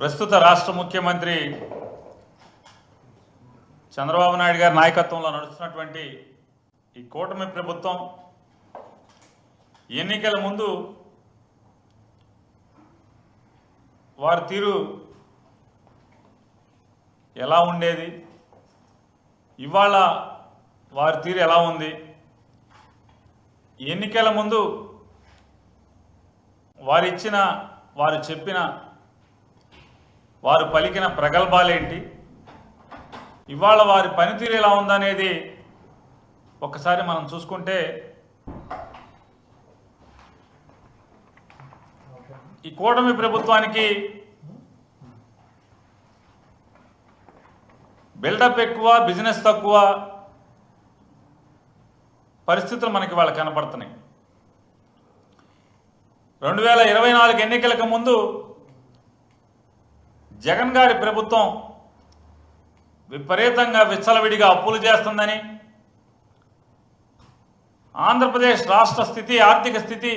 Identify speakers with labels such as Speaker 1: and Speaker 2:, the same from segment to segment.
Speaker 1: ప్రస్తుత రాష్ట్ర ముఖ్యమంత్రి చంద్రబాబు నాయుడు గారి నాయకత్వంలో నడుస్తున్నటువంటి ఈ కూటమి ప్రభుత్వం ఎన్నికల ముందు వారి తీరు ఎలా ఉండేది, ఇవాళ వారి తీరు ఎలా ఉంది, ఎన్నికల ముందు వారు చెప్పిన వారు పలికిన ప్రగల్భాలేంటి, ఇవాళ వారి పనితీరు ఎలా ఉందనేది ఒకసారి మనం చూసుకుంటే ఈ కూటమి ప్రభుత్వానికి బిల్డప్ ఎక్కువ, బిజినెస్ తక్కువ పరిస్థితులు మనకి వాళ్ళ కనపడుతున్నాయి. 2024 ఎన్నికలకు ముందు జగన్ గారి ప్రభుత్వం విపరీతంగా విచ్చలవిడిగా అప్పులు చేస్తుందని, ఆంధ్రప్రదేశ్ రాష్ట్ర స్థితి, ఆర్థిక స్థితి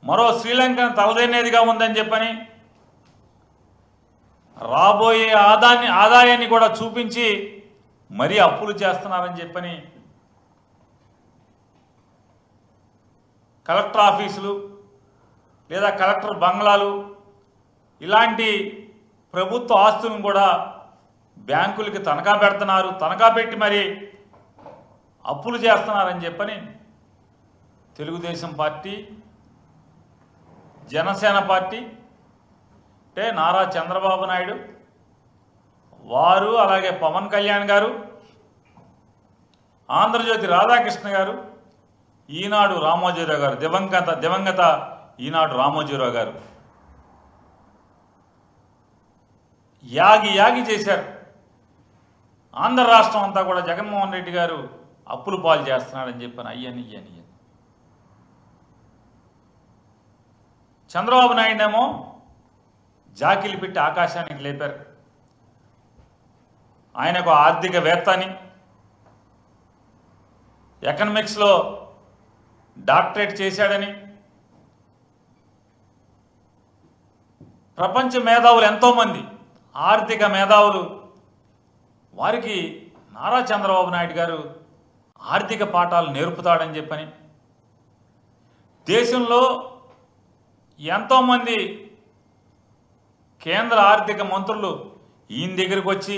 Speaker 1: మరో శ్రీలంకను తలదన్నేదిగా ఉందని చెప్పని, రాబోయే ఆదాయాన్ని కూడా చూపించి మరీ అప్పులు చేస్తున్నారని చెప్పని కలెక్టర్ ఆఫీసులు లేదా కలెక్టర్ బంగ్లాలు ఇలాంటి ప్రభుత్వ ఆస్తులను కూడా బ్యాంకులకి తనఖా పెడుతున్నారు, తనఖా పెట్టి మరి అప్పులు చేస్తున్నారని చెప్పని తెలుగుదేశం పార్టీ, జనసేన పార్టీ అంటే నారా చంద్రబాబు నాయుడు వారు, అలాగే పవన్ కళ్యాణ్ గారు, ఆంధ్రజ్యోతి రాధాకృష్ణ గారు, ఈనాడు రామోజీరావు గారు, దివంగత ఈనాడు రామోజీరావు గారు యాగి చేశారు. ఆంధ్ర రాష్ట్రం అంతా కూడా జగన్మోహన్ రెడ్డి గారు అప్పులు పాలు చేస్తున్నాడని చెప్పని అయ్యని చంద్రబాబు నాయుడునేమో జాకిలు పెట్టి ఆకాశానికి లేపారు. ఆయనకు ఆర్థికవేత్త అని, ఎకనామిక్స్లో డాక్టరేట్ చేశాడని, ప్రపంచ మేధావులు ఎంతోమంది ఆర్థిక మేధావులు వారికి నారా చంద్రబాబు నాయుడు గారు ఆర్థిక పాఠాలు నేర్పుతాడని చెప్పని, దేశంలో ఎంతోమంది కేంద్ర ఆర్థిక మంత్రులు ఈయన దగ్గరికి వచ్చి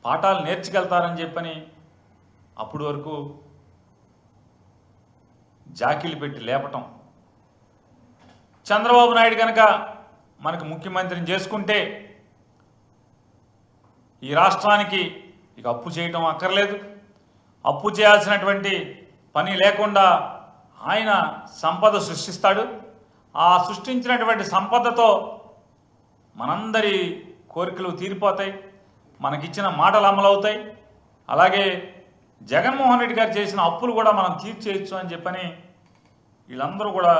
Speaker 1: పాఠాలు నేర్చుకెళ్తారని చెప్పని అప్పటి వరకు జాకీలు పెట్టి లేపటం. చంద్రబాబు నాయుడు కనుక మనకు ముఖ్యమంత్రిని చేసుకుంటే ఈ రాష్ట్రానికి ఇక అప్పు చేయటం అక్కర్లేదు, అప్పు చేయాల్సినటువంటి పని లేకుండా ఆయన సంపద సృష్టిస్తాడు. ఆ సృష్టించినటువంటి సంపదతో మనందరి కోరికలు తీరిపోతాయి, మనకిచ్చిన మాటలు అమలవుతాయి. అలాగే జగన్మోహన్ రెడ్డి గారు చేసిన అప్పులు కూడా మనం తీర్చేయచ్చు అని చెప్పని వీళ్ళందరూ కూడా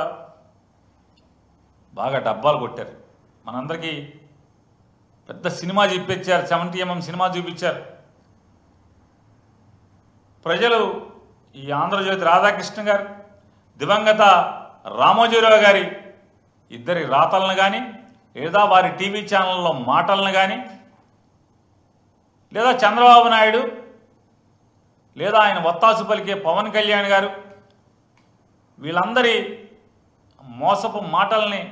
Speaker 1: బాగా డబ్బాలు కొట్టారు. మనందరికీ పెద్ద సినిమా చూపించారు, 70mm సినిమా చూపించారు. ప్రజలు ఈ ఆంధ్రజ్యోతి రాధాకృష్ణ గారు, దివంగత రామోజీరావు గారి ఇద్దరి రాతలను కానీ, లేదా వారి టీవీ ఛానల్లో మాటలను కానీ, లేదా చంద్రబాబు నాయుడు, లేదా ఆయన ఒత్తాసు పలికే పవన్ కళ్యాణ్ గారు, వీళ్ళందరి మోసపు మాటల్ని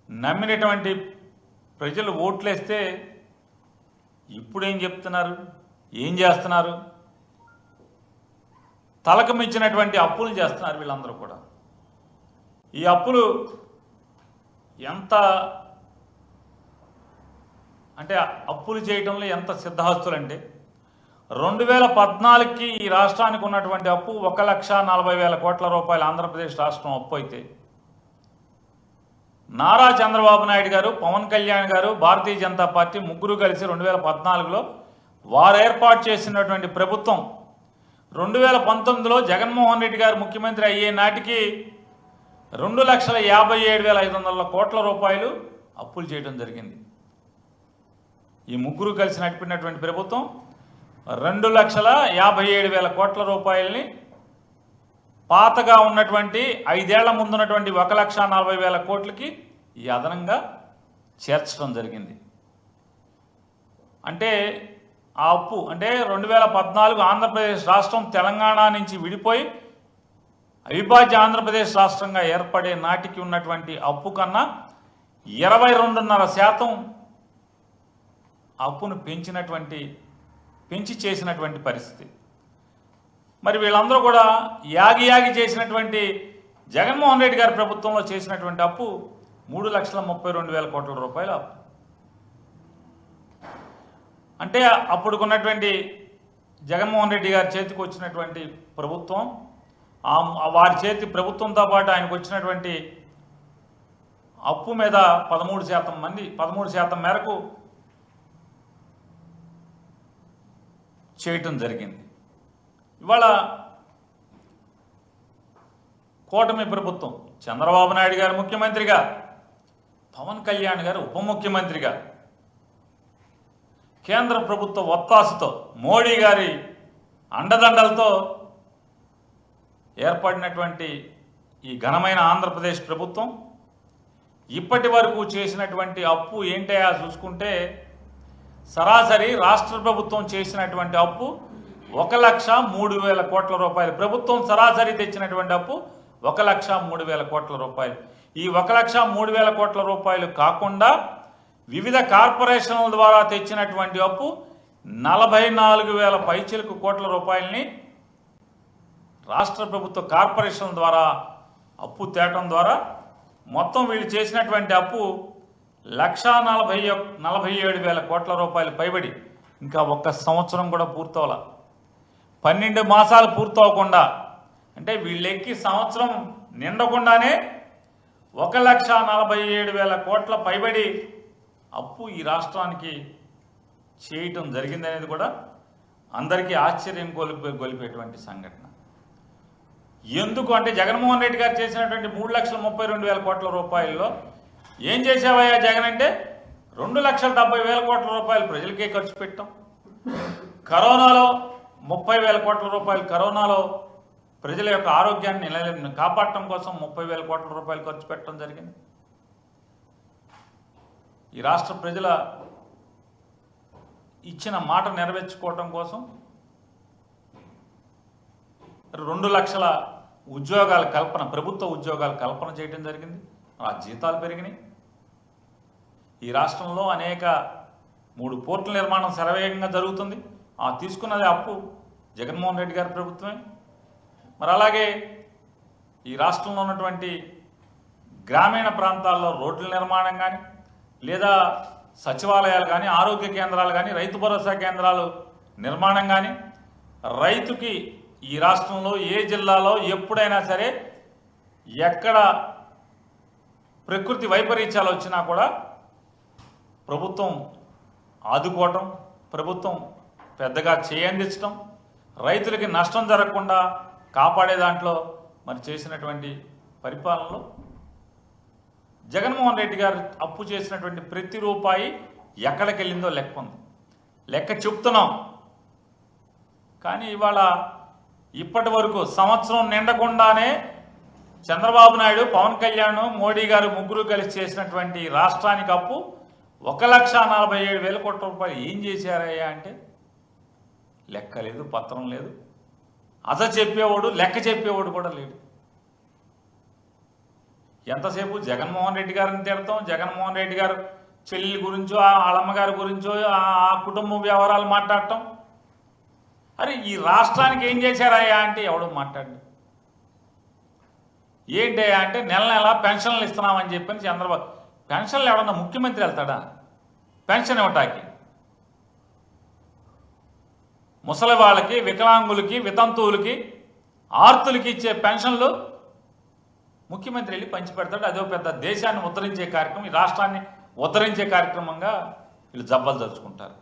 Speaker 1: నమ్మినటువంటి ప్రజలు ఓట్లేస్తే ఇప్పుడేం చెప్తున్నారు, ఏం చేస్తున్నారు? తలకు మించినటువంటి అప్పులు చేస్తున్నారు వీళ్ళందరూ కూడా. ఈ అప్పులు ఎంత అంటే అప్పులు చేయటంలో ఎంత సిద్ధహస్తులు అంటే 2014కి ఈ రాష్ట్రానికి ఉన్నటువంటి అప్పు 1,40,000 కోట్ల రూపాయలు ఆంధ్రప్రదేశ్ రాష్ట్రం అప్పు అయితే, నారా చంద్రబాబు నాయుడు గారు, పవన్ కళ్యాణ్ గారు, భారతీయ జనతా పార్టీ ముగ్గురు కలిసి 2014లో వారు ఏర్పాటు చేసినటువంటి ప్రభుత్వం 2019లో జగన్మోహన్ రెడ్డి గారు ముఖ్యమంత్రి అయ్యే నాటికి 2,57,500 కోట్ల రూపాయలు అప్పులు చేయడం జరిగింది. ఈ ముగ్గురు కలిసి నడిపినటువంటి ప్రభుత్వం 2,57,000 కోట్ల రూపాయలని పాతగా ఉన్నటువంటి 5 ఏళ్ల ముందున్నటువంటి 1,40,000 కోట్లకి ఈ అదనంగా చేర్చడం జరిగింది. అంటే ఆ అప్పు అంటే 2014 ఆంధ్రప్రదేశ్ రాష్ట్రం తెలంగాణ నుంచి విడిపోయి అవిభాజ్య ఆంధ్రప్రదేశ్ రాష్ట్రంగా ఏర్పడే నాటికి ఉన్నటువంటి అప్పు కన్నా 22.5% అప్పును పెంచి చేసినటువంటి పరిస్థితి. మరి వీళ్ళందరూ కూడా యాగి చేసినటువంటి జగన్మోహన్ రెడ్డి గారి ప్రభుత్వంలో చేసినటువంటి అప్పు 3,32,000 కోట్ల రూపాయల అప్పు. అంటే అప్పుడుకున్నటువంటి జగన్మోహన్ రెడ్డి గారి చేతికి వచ్చినటువంటి ప్రభుత్వం, వారి చేతి ప్రభుత్వంతో పాటు ఆయనకు వచ్చినటువంటి అప్పు మీద 13% మేరకు చేయటం జరిగింది. ఇవాళ కూటమి ప్రభుత్వం, చంద్రబాబు నాయుడు గారు ముఖ్యమంత్రిగా, పవన్ కళ్యాణ్ గారు ఉప ముఖ్యమంత్రిగా, కేంద్ర ప్రభుత్వ ఒత్తాసుతో, మోడీ గారి అండదండలతో ఏర్పడినటువంటి ఈ ఘనమైన ఆంధ్రప్రదేశ్ ప్రభుత్వం ఇప్పటి వరకు చేసినటువంటి అప్పు ఏంటయా చూసుకుంటే, సరాసరి రాష్ట్ర ప్రభుత్వం చేసినటువంటి అప్పు 1,03,000 కోట్ల రూపాయలు. ప్రభుత్వం సరాసరి తెచ్చినటువంటి అప్పు 1,03,000 కోట్ల రూపాయలు. ఈ 1,03,000 కోట్ల రూపాయలు కాకుండా వివిధ కార్పొరేషన్ల ద్వారా తెచ్చినటువంటి అప్పు 44,000 పైచిలకు కోట్ల రూపాయలని రాష్ట్ర ప్రభుత్వ కార్పొరేషన్ల ద్వారా అప్పు తేవటం ద్వారా మొత్తం వీళ్ళు చేసినటువంటి అప్పు 1,47,000 కోట్ల రూపాయలు పైబడి ఇంకా ఒక్క సంవత్సరం కూడా పూర్తవల, 12 మాసాలు పూర్తవకుండా, అంటే వీళ్ళెక్కి సంవత్సరం నిండకుండానే 1,47,000 కోట్ల పైబడి అప్పు ఈ రాష్ట్రానికి చేయటం జరిగిందనేది కూడా అందరికీ ఆశ్చర్యం గొలిపేటువంటి సంఘటన. ఎందుకు అంటే జగన్మోహన్ రెడ్డి గారు చేసినటువంటి 3,32,000 కోట్ల రూపాయల్లో ఏం చేసావయ్యా జగన్ అంటే 2,70,000 కోట్ల రూపాయలు ప్రజలకే ఖర్చు పెట్టాం. కరోనాలో 30,000 కోట్ల రూపాయలు, కరోనాలో ప్రజల యొక్క ఆరోగ్యాన్ని కాపాడటం కోసం 30,000 కోట్ల రూపాయలు ఖర్చు పెట్టడం జరిగింది. ఈ రాష్ట్ర ప్రజల ఇచ్చిన మాట నెరవేర్చుకోవటం కోసం 2 లక్షల ఉద్యోగాల కల్పన, ప్రభుత్వ ఉద్యోగాల కల్పన చేయడం జరిగింది. ఆ జీతాలు పెరిగినాయి. ఈ రాష్ట్రంలో అనేక 3 పోర్టుల నిర్మాణం శరవేగంగా జరుగుతుంది. ఆ తీసుకున్నది అప్పు జగన్మోహన్ రెడ్డి గారి ప్రభుత్వమే. మరి అలాగే ఈ రాష్ట్రంలో ఉన్నటువంటి గ్రామీణ ప్రాంతాల్లో రోడ్ల నిర్మాణం కానీ, లేదా సచివాలయాలు కానీ, ఆరోగ్య కేంద్రాలు కానీ, రైతు భరోసా కేంద్రాలు నిర్మాణం కానీ, రైతుకి ఈ రాష్ట్రంలో ఏ జిల్లాలో ఎప్పుడైనా సరే ఎక్కడ ప్రకృతి వైపరీత్యాలు వచ్చినా కూడా ప్రభుత్వం ఆదుకోవటం, ప్రభుత్వం పెద్దగా చేయందించడం, రైతులకి నష్టం జరగకుండా కాపాడే దాంట్లో మరి చేసినటువంటి పరిపాలనలో జగన్మోహన్ రెడ్డి గారు అప్పు చేసినటువంటి ప్రతి రూపాయి ఎక్కడికి వెళ్ళిందో లెక్క ఉంది, లెక్క చెప్తున్నాం. కానీ ఇవాళ ఇప్పటి వరకు సంవత్సరం నిండకుండానే చంద్రబాబు నాయుడు, పవన్ కళ్యాణ్, మోడీ గారు ముగ్గురు కలిసి చేసినటువంటి రాష్ట్రానికి అప్పు 1,47,000 కోట్ల రూపాయలు ఏం చేశారయ్యా అంటే లెక్క లేదు, పత్రం లేదు, చెప్పేవాడు, లెక్క చెప్పేవాడు కూడా లేడు. ఎంతసేపు జగన్మోహన్ రెడ్డి గారిని తిడతాం, జగన్మోహన్ రెడ్డి గారు చెల్లి గురించో, వాళ్ళమ్మగారి గురించో, ఆ కుటుంబ వ్యవహారాలు మాట్లాడటం. అరే ఈ రాష్ట్రానికి ఏం చేశారయ్యా అంటే ఎవడు మాట్లాడు. ఏంటయ్యా అంటే నెల నెల పెన్షన్లు ఇస్తున్నామని చెప్పని చంద్రబాబు, పెన్షన్లు ఎవడన్నా ముఖ్యమంత్రి వెళ్తాడా పెన్షన్ ఇవ్వటానికి? ముసలి వాళ్ళకి, వికలాంగులకి, వితంతువులకి, ఆర్తులకి ఇచ్చే పెన్షన్లు ముఖ్యమంత్రి వెళ్ళి పంచిపెడతాడు. అదో పెద్ద దేశాన్ని ఉద్ధరించే కార్యక్రమం, ఈ రాష్ట్రాన్ని ఉద్ధరించే కార్యక్రమంగా వీళ్ళు జబ్బలు తలుచుకుంటారు.